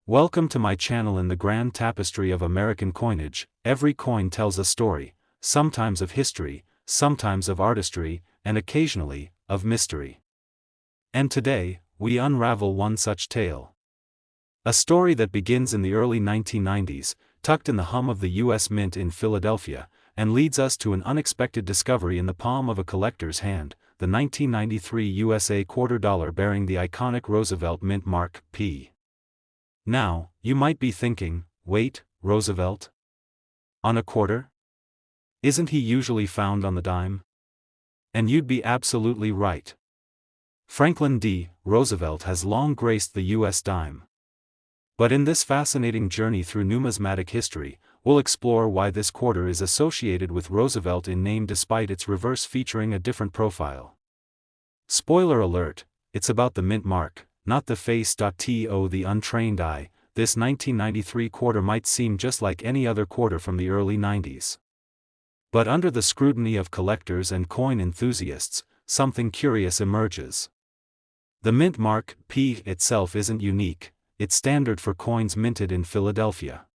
Welcome to my channel. In the grand tapestry of American coinage, every coin tells a story, sometimes of history, sometimes of artistry, and occasionally, of mystery. And today, we unravel one such tale. A story that begins in the early 1990s, tucked in the hum of the U.S. Mint in Philadelphia, and leads us to an unexpected discovery in the palm of a collector's hand, the 1993 USA quarter dollar bearing the iconic Roosevelt mint mark, P. Now, you might be thinking, wait, Roosevelt? On a quarter? Isn't he usually found on the dime? And you'd be absolutely right. Franklin D. Roosevelt has long graced the U.S. dime. But in this fascinating journey through numismatic history, we'll explore why this quarter is associated with Roosevelt in name despite its reverse featuring a different profile. Spoiler alert, it's about the mint mark, not the face. To the untrained eye, this 1993 quarter might seem just like any other quarter from the early 90s. But under the scrutiny of collectors and coin enthusiasts, something curious emerges. The mint mark, P, itself isn't unique, it's standard for coins minted in Philadelphia.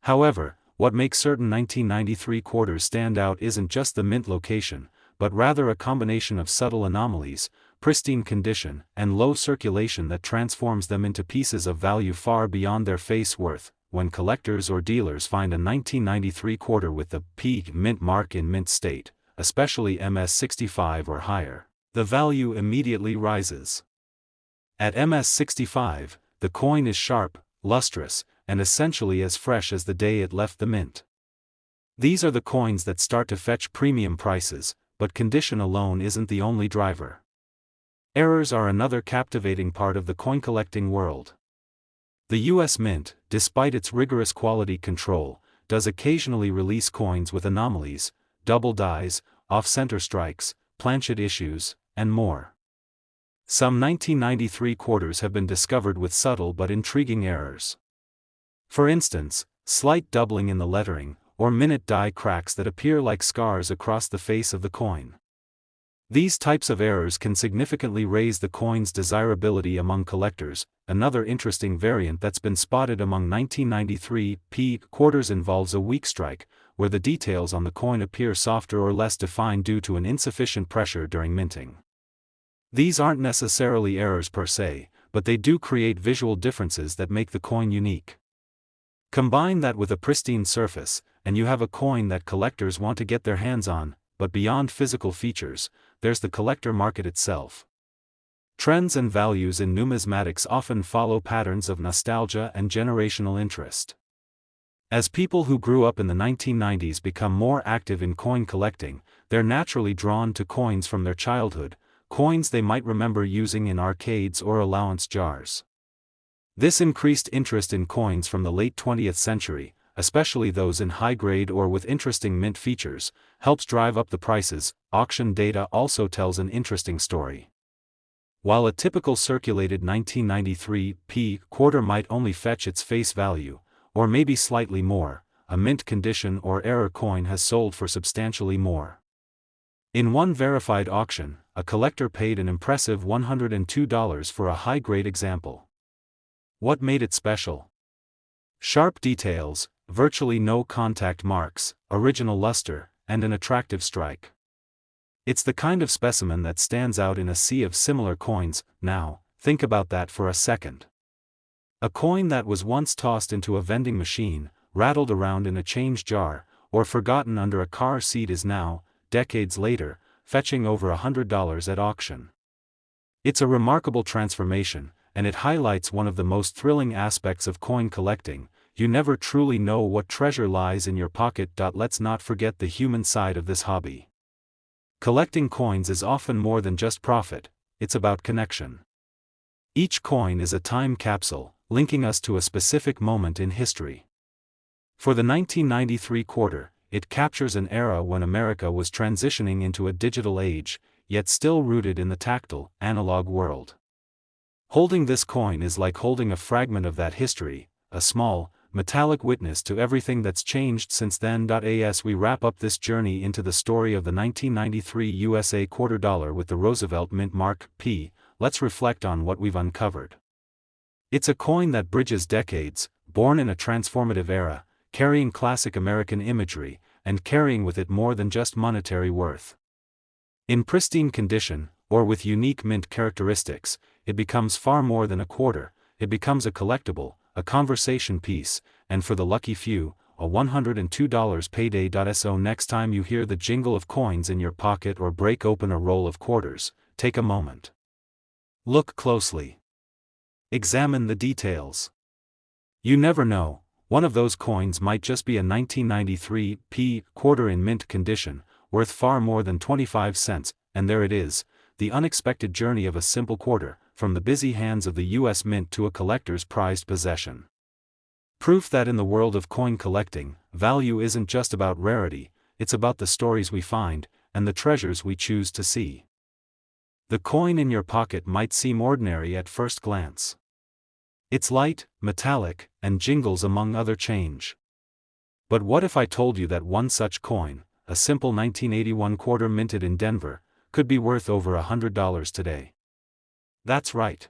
However, what makes certain 1993 quarters stand out isn't just the mint location, but rather a combination of subtle anomalies, pristine condition, and low circulation that transforms them into pieces of value far beyond their face worth. When collectors or dealers find a 1993 quarter with the P mint mark in mint state, especially MS65 or higher, the value immediately rises. At MS65, the coin is sharp, lustrous, and essentially as fresh as the day it left the mint. These are the coins that start to fetch premium prices, but condition alone isn't the only driver. Errors are another captivating part of the coin collecting world. The U.S. Mint, despite its rigorous quality control, does occasionally release coins with anomalies, double dies, off-center strikes, planchet issues, and more. Some 1993 quarters have been discovered with subtle but intriguing errors. For instance, slight doubling in the lettering, or minute die cracks that appear like scars across the face of the coin. These types of errors can significantly raise the coin's desirability among collectors. Another interesting variant that's been spotted among 1993 P quarters involves a weak strike, where the details on the coin appear softer or less defined due to an insufficient pressure during minting. These aren't necessarily errors per se, but they do create visual differences that make the coin unique. Combine that with a pristine surface, and you have a coin that collectors want to get their hands on. But beyond physical features, there's the collector market itself. Trends and values in numismatics often follow patterns of nostalgia and generational interest. As people who grew up in the 1990s become more active in coin collecting, they're naturally drawn to coins from their childhood, coins they might remember using in arcades or allowance jars. This increased interest in coins from the late 20th century, especially those in high grade or with interesting mint features, helps drive up the prices. Auction data also tells an interesting story. While a typical circulated 1993 P quarter might only fetch its face value, or maybe slightly more, a mint condition or error coin has sold for substantially more. In one verified auction, a collector paid an impressive $102 for a high-grade example. What made it special? Sharp details, virtually no contact marks, original luster, and an attractive strike. It's the kind of specimen that stands out in a sea of similar coins. Now, think about that for a second. A coin that was once tossed into a vending machine, rattled around in a change jar, or forgotten under a car seat is now, decades later, fetching over $100 at auction. It's a remarkable transformation, and it highlights one of the most thrilling aspects of coin collecting. You never truly know what treasure lies in your pocket. Let's not forget the human side of this hobby. Collecting coins is often more than just profit, it's about connection. Each coin is a time capsule, linking us to a specific moment in history. For the 1993 quarter, it captures an era when America was transitioning into a digital age, yet still rooted in the tactile, analog world. Holding this coin is like holding a fragment of that history, a small, metallic witness to everything that's changed since then. As we wrap up this journey into the story of the 1993 USA quarter dollar with the Roosevelt mint mark, P, let's reflect on what we've uncovered. It's a coin that bridges decades, born in a transformative era, carrying classic American imagery, and carrying with it more than just monetary worth. In pristine condition, or with unique mint characteristics, it becomes far more than a quarter. It becomes a collectible, a conversation piece, and for the lucky few, a $102 payday. So next time you hear the jingle of coins in your pocket or break open a roll of quarters, take a moment. Look closely. Examine the details. You never know, one of those coins might just be a 1993 quarter in mint condition, worth far more than 25 cents, and there it is, the unexpected journey of a simple quarter, from the busy hands of the U.S. Mint to a collector's prized possession. Proof that in the world of coin collecting, value isn't just about rarity, it's about the stories we find, and the treasures we choose to see. The coin in your pocket might seem ordinary at first glance. It's light, metallic, and jingles among other change. But what if I told you that one such coin, a simple 1981 quarter minted in Denver, could be worth over $100 today? That's right.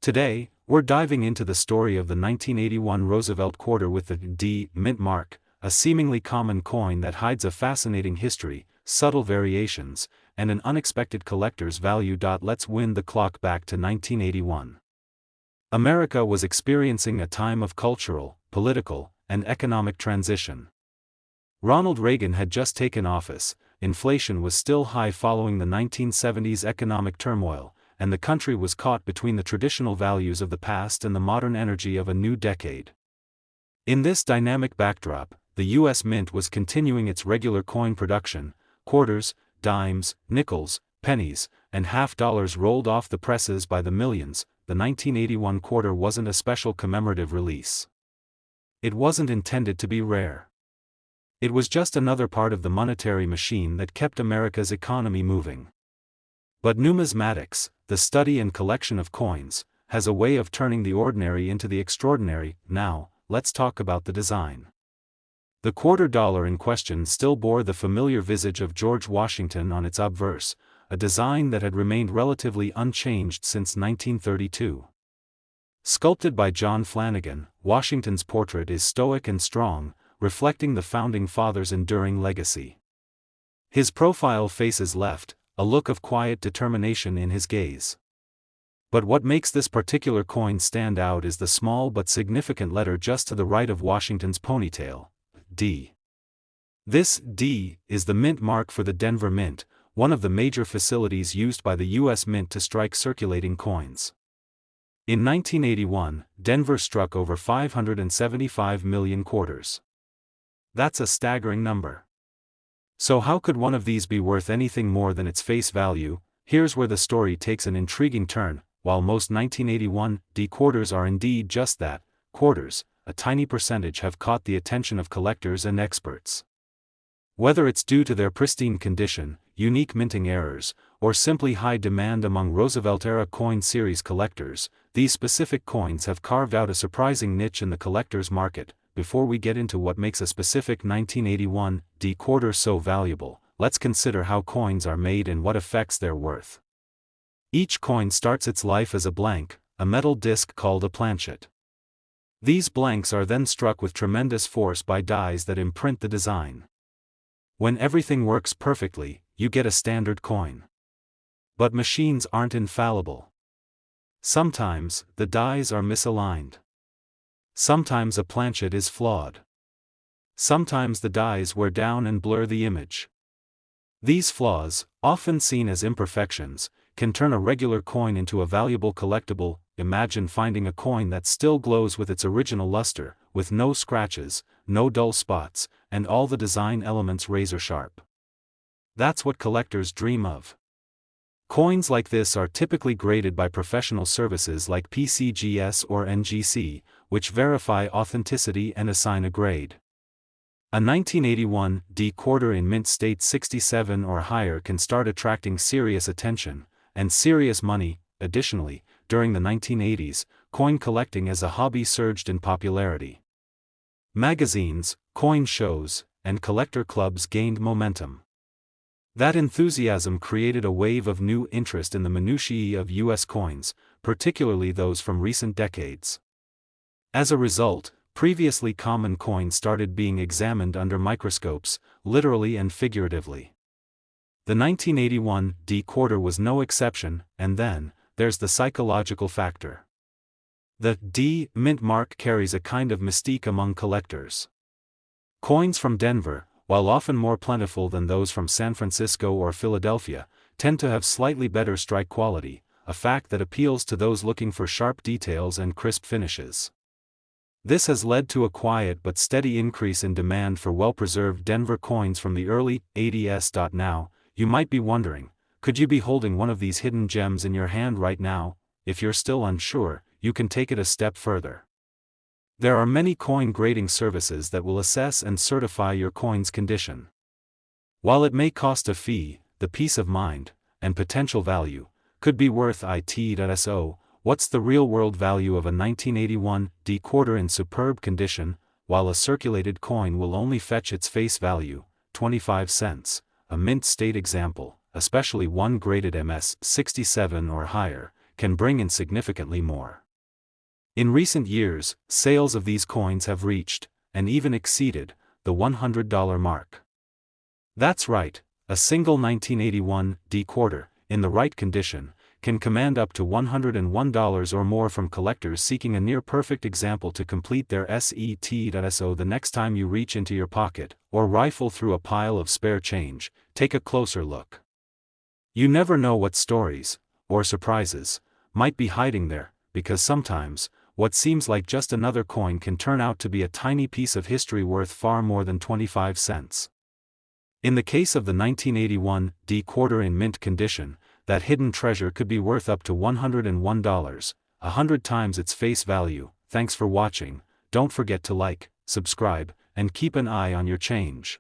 Today, we're diving into the story of the 1981 Roosevelt quarter with the D mint mark, a seemingly common coin that hides a fascinating history, subtle variations, and an unexpected collector's value. Let's wind the clock back to 1981. America was experiencing a time of cultural, political, and economic transition. Ronald Reagan had just taken office, inflation was still high following the 1970s economic turmoil, and the country was caught between the traditional values of the past and the modern energy of a new decade. In this dynamic backdrop, the U.S. Mint was continuing its regular coin production. Quarters, dimes, nickels, pennies, and half-dollars rolled off the presses by the millions. The 1981 quarter wasn't a special commemorative release. It wasn't intended to be rare. It was just another part of the monetary machine that kept America's economy moving. But numismatics, the study and collection of coins, has a way of turning the ordinary into the extraordinary. Now, let's talk about the design. The quarter dollar in question still bore the familiar visage of George Washington on its obverse, a design that had remained relatively unchanged since 1932. Sculpted by John Flanagan, Washington's portrait is stoic and strong, reflecting the founding fathers' enduring legacy. His profile faces left, a look of quiet determination in his gaze. But what makes this particular coin stand out is the small but significant letter just to the right of Washington's ponytail, D. This D is the mint mark for the Denver Mint, one of the major facilities used by the U.S. Mint to strike circulating coins. In 1981, Denver struck over 575 million quarters. That's a staggering number. So how could one of these be worth anything more than its face value? Here's where the story takes an intriguing turn. While most 1981 D quarters are indeed just that, quarters, a tiny percentage have caught the attention of collectors and experts. Whether it's due to their pristine condition, unique minting errors, or simply high demand among Roosevelt-era coin series collectors, these specific coins have carved out a surprising niche in the collector's market. Before we get into what makes a specific 1981 D quarter so valuable, let's consider how coins are made and what affects their worth. Each coin starts its life as a blank, a metal disc called a planchet. These blanks are then struck with tremendous force by dies that imprint the design. When everything works perfectly, you get a standard coin. But machines aren't infallible. Sometimes, the dies are misaligned. Sometimes a planchet is flawed. Sometimes the dies wear down and blur the image. These flaws, often seen as imperfections, can turn a regular coin into a valuable collectible. Imagine finding a coin that still glows with its original luster, with no scratches, no dull spots, and all the design elements razor sharp. That's what collectors dream of. Coins like this are typically graded by professional services like PCGS or NGC, which verify authenticity and assign a grade. A 1981 D quarter in mint state 67 or higher can start attracting serious attention, and serious money. Additionally, during the 1980s, coin collecting as a hobby surged in popularity. Magazines, coin shows, and collector clubs gained momentum. That enthusiasm created a wave of new interest in the minutiae of U.S. coins, particularly those from recent decades. As a result, previously common coins started being examined under microscopes, literally and figuratively. The 1981 D quarter was no exception, and then, there's the psychological factor. The D mint mark carries a kind of mystique among collectors. Coins from Denver, while often more plentiful than those from San Francisco or Philadelphia, tend to have slightly better strike quality, a fact that appeals to those looking for sharp details and crisp finishes. This has led to a quiet but steady increase in demand for well-preserved Denver coins from the early 80s. Now, you might be wondering, could you be holding one of these hidden gems in your hand right now? If you're still unsure, you can take it a step further. There are many coin grading services that will assess and certify your coin's condition. While it may cost a fee, the peace of mind, and potential value, could be worth it. So, what's the real-world value of a 1981 D quarter in superb condition, while a circulated coin will only fetch its face value, 25 cents, a mint state example, especially one graded MS 67 or higher, can bring in significantly more. In recent years, sales of these coins have reached, and even exceeded, the $100 mark. That's right, a single 1981 D quarter, in the right condition, can command up to $101 or more from collectors seeking a near-perfect example to complete their set. So the next time you reach into your pocket, or rifle through a pile of spare change, take a closer look. You never know what stories, or surprises, might be hiding there, because sometimes, what seems like just another coin can turn out to be a tiny piece of history worth far more than 25 cents. In the case of the 1981 D quarter in mint condition, that hidden treasure could be worth up to $101, 100 times its face value. Thanks for watching. Don't forget to like, subscribe, and keep an eye on your change.